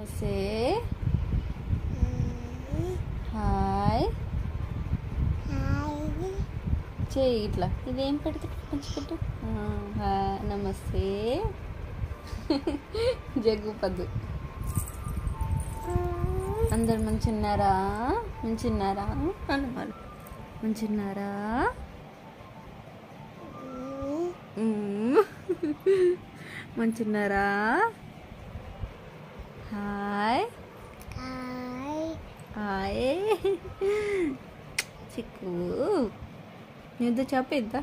నమస్తే హాయ్ చేయి ఇట్లా ఇదేం పెడితే కొంచెం పెట్టు నమస్తే జగ్గు పద్దు అందరు మంచిన్నారా అన్నమాట మంచిన్నారా మంచిన్నారా హాయ్ హాయ్ చిక్కు నిద్ర చరిపోయిందా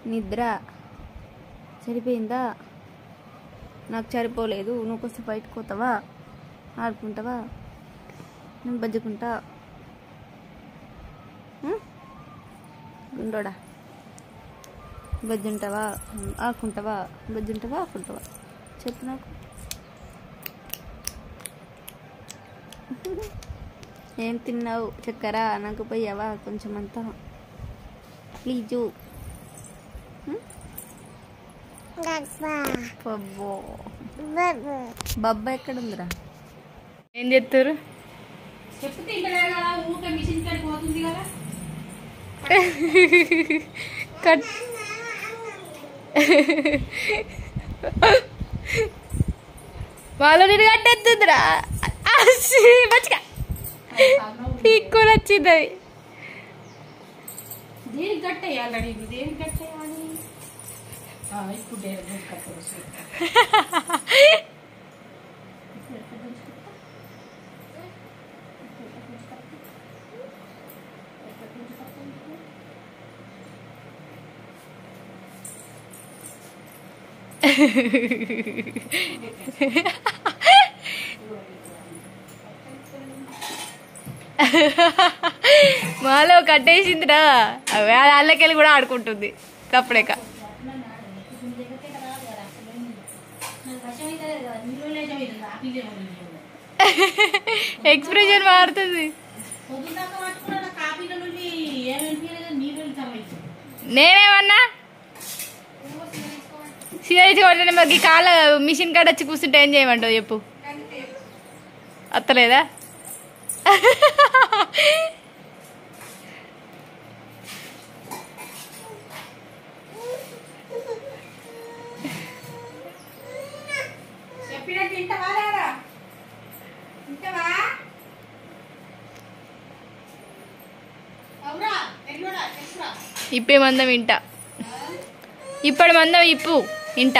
నిద్ర సరిపోయిందా నాకు సరిపోలేదు నువ్వు కొంచెం బయటకు పోతావా ఆడుకుంటావా నేను బజ్జుకుంటా గుండోడా బజ్జుంటావా ఆడుకుంటావా చెప్పు నాకు ఏం తిన్నావు చక్కెర నాకు పోయావా కొంచెం అంతా ప్లీజు బబ్బా ఎక్కడ ఉందిరా ఏం చెప్తారు కట్ వాళ్ళు నేను కట్టేస్తుందిరా మంచిగా పీక్కొని వచ్చింది అది దేనికి కట్టేయాలి దేనికి కట్టేయాలి ఇప్పుడు మాలో కట్టేసిందిరా వాళ్ళకెళ్ళి కూడా ఆడుకుంటుంది కప్పుడేక ఎక్స్ప్రెషన్ మారుతుంది నేనేమన్నా సీరియస్ కొట్టే మాకు కాళ్ళ మిషన్ కాడ వచ్చి కూర్చుంటే ఏం చేయమంటావు చెప్పు అత్తలేదా ఇప్పే మందం ఇంట ఇప్పటి మందం ఇప్పు ఇంట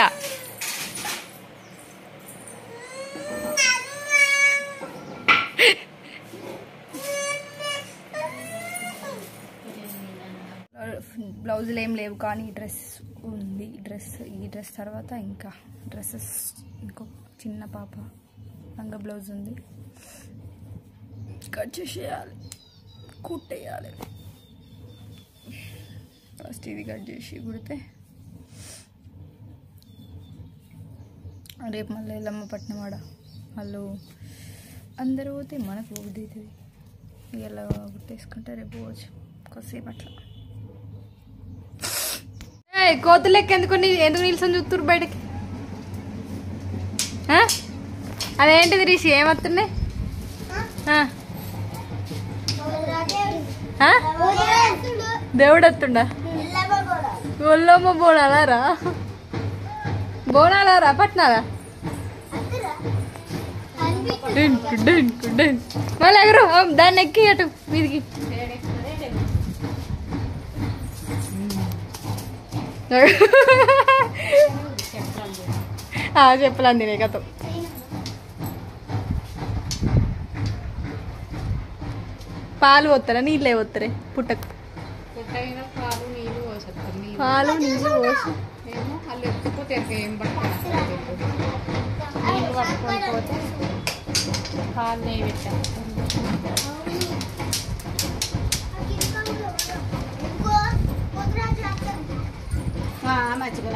బ్లౌజులు ఏం లేవు కానీ డ్రెస్ ఉంది ఈ డ్రెస్ తర్వాత ఇంకా డ్రెస్సెస్ ఇంకో చిన్న పాప లంగా బ్లౌజ్ ఉంది కట్ చేసేయాలి కుట్టేయాలి ఫస్ట్ ఇది కట్ చేసి కుడితే రేపు మళ్ళీ ఎల్లమ్మ పట్నం ఆడ వాళ్ళు అందరూ పోతే మనకు బుద్ధి అవుతుంది ఇలా కుట్టేసుకుంటే రేపు పోవచ్చు కొద్దిసేపు అట్లా కోతులు లెక్క ఎందుకు నిల్చొని చూస్తున్నారు బయటకి అదేంటిది రిషి ఏమవుతున్నాయి దేవుడు వస్తుండా ఒళ్ళమ్మ బోనాలారా పట్నారా మళ్ళీ ఎగరు దాన్ని ఎక్కి అటు మీదికి చెప్పలాంది నే కథ పాలు పోతారా నీళ్ళే పోతారే పుట్టకు పాలు నీళ్ళు పోసి వాళ్ళు ఎత్తుకుపోతే ఏం నీళ్ళు పట్టుకొని పోతే పాలు నెయ్యి పెట్టాను మంచిగా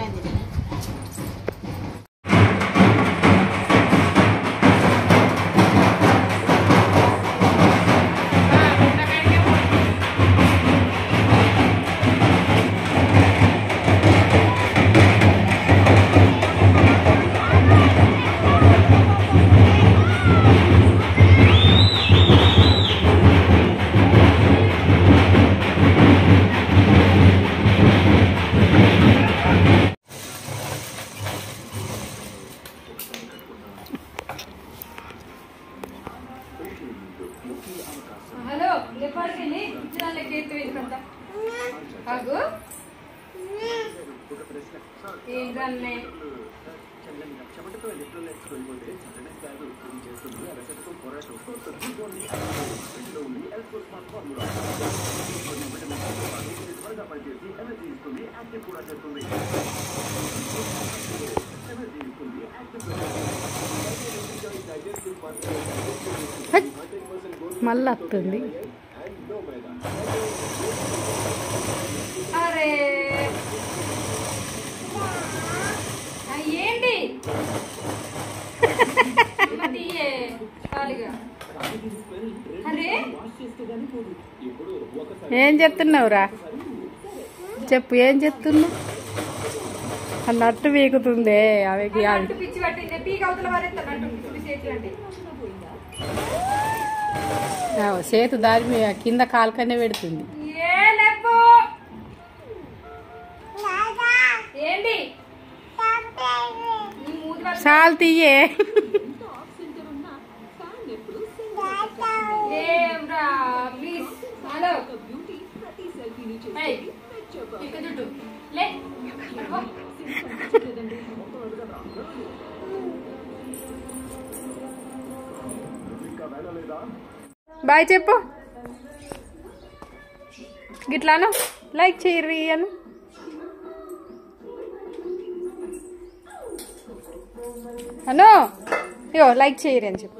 అన్నీ మళ్ళీ వస్తుంది. అరే ఏంటి తీయే ఖాళీగా. అరే ఏం చెప్తున్నావురా? చెప్పు, ఏం చెప్తున్నావు? నట్టు వీకుతుందే అవి నట్టు పిచ్చి పట్టింది. పీక్ అవతల వారేస్తా నట్టు చేతులంటే చేతు దారి మీద కింద కాలుకనే పెడుతుంది. ఏంటి చాలు తీయే. ప్లీజ్ హలో జుట్టు లే బాయ్ చెప్పు. గిట్లాను లైక్ చేయర్రి అను. అను ఇగో లైక్ చేయరు అని చెప్పు.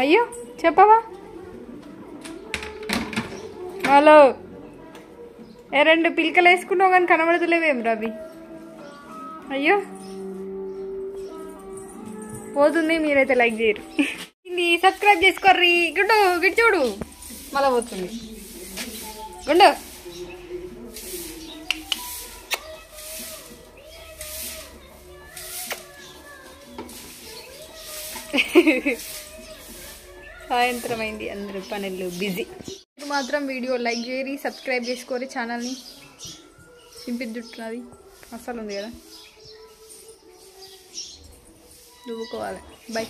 అయ్యో చెప్పవా? హలో రెండు పిలకలు వేసుకున్నావు కానీ కనబడతలేవేం రవి? అయ్యో పోతుంది, మీరైతే లైక్ చేయరు. సబ్స్క్రైబ్ చేసుకోర్రి. గుండు గిట్ చూడు మళ్ళా పోతుంది. గుండు సాయంత్రం అయింది, అందరూ పనులు బిజీ. మీరు మాత్రం వీడియో లైక్ చేయరి, సబ్స్క్రైబ్ చేసుకోరి ఛానల్ని. సింపిల్ జుట్టున్నది అసలు ఉంది కదా, దువ్వుకోవాలి. బై.